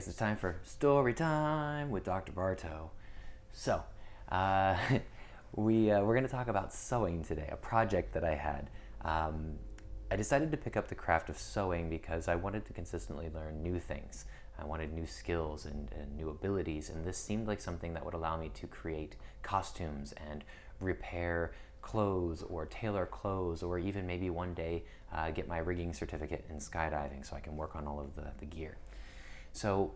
guess it's time for story time with Dr. Bartoe. So, we're going to talk about sewing today, a project that I had. I decided to pick up the craft of sewing because I wanted to consistently learn new things. I wanted new skills and new abilities, and this seemed like something that would allow me to create costumes and repair clothes or tailor clothes, or even maybe one day get my rigging certificate in skydiving so I can work on all of the gear. So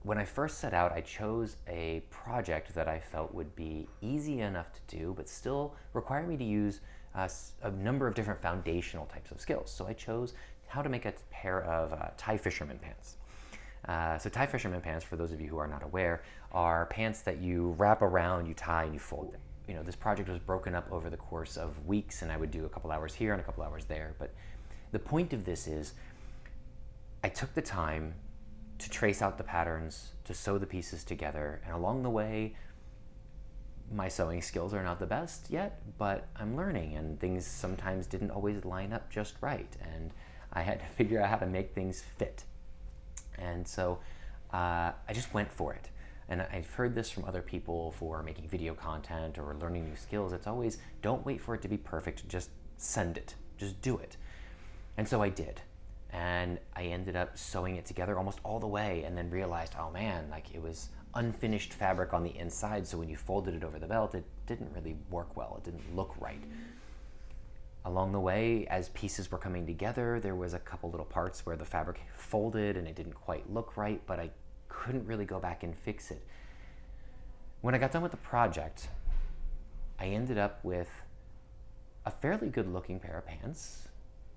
when I first set out, I chose a project that I felt would be easy enough to do, but still require me to use a number of different foundational types of skills. So I chose how to make a pair of tie fisherman pants. So tie fisherman pants, for those of you who are not aware, are pants that you wrap around, you tie, and you fold them. You know, this project was broken up over the course of weeks, and I would do a couple hours here and a couple hours there. But the point of this is I took the time to trace out the patterns, to sew the pieces together, and along the way, my sewing skills are not the best yet, but I'm learning, and things sometimes didn't always line up just right, and I had to figure out how to make things fit. And so I just went for it. And I've heard this from other people for making video content or learning new skills. It's always, don't wait for it to be perfect, just send it, just do it. And so I did. And I ended up sewing it together almost all the way, and then realized, oh man, like it was unfinished fabric on the inside, so when you folded it over the belt, it didn't really work well. It didn't look right. Along the way, as pieces were coming together, there was a couple little parts where the fabric folded and it didn't quite look right, but I couldn't really go back and fix it. When I got done with the project, I ended up with a fairly good looking pair of pants.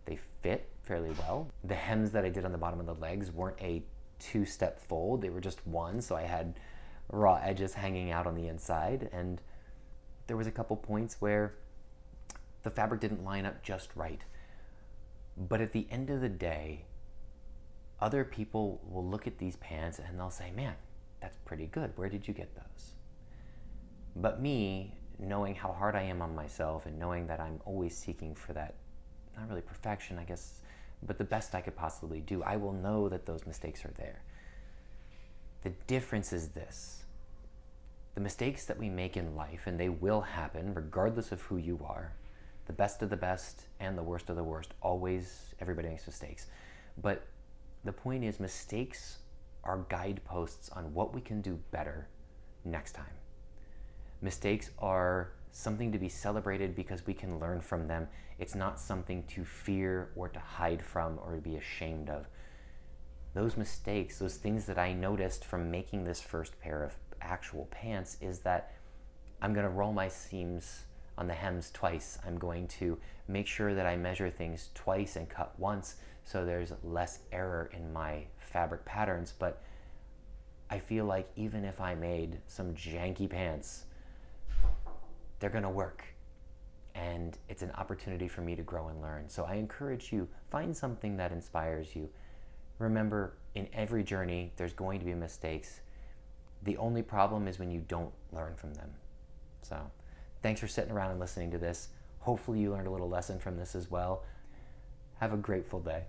They fit fairly well. The hems that I did on the bottom of the legs weren't a two-step fold, they were just one, so I had raw edges hanging out on the inside, and there was a couple points where the fabric didn't line up just right. But at the end of the day, other people will look at these pants and they'll say, man, that's pretty good. Where did you get those? But me, knowing how hard I am on myself and knowing that I'm always seeking for that, not really perfection, I guess, but the best I could possibly do, I will know that those mistakes are there. The difference is this. The mistakes that we make in life, and they will happen regardless of who you are, the best of the best and the worst of the worst, always, everybody makes mistakes. But the point is, mistakes are guideposts on what we can do better next time. Mistakes are something to be celebrated because we can learn from them. It's not something to fear or to hide from or to be ashamed of. Those mistakes, those things that I noticed from making this first pair of actual pants, is that I'm going to roll my seams on the hems twice. I'm going to make sure that I measure things twice and cut once so there's less error in my fabric patterns. But I feel like even if I made some janky pants, they're going to work. And it's an opportunity for me to grow and learn. So I encourage you, find something that inspires you. Remember, in every journey, there's going to be mistakes. The only problem is when you don't learn from them. So thanks for sitting around and listening to this. Hopefully you learned a little lesson from this as well. Have a grateful day.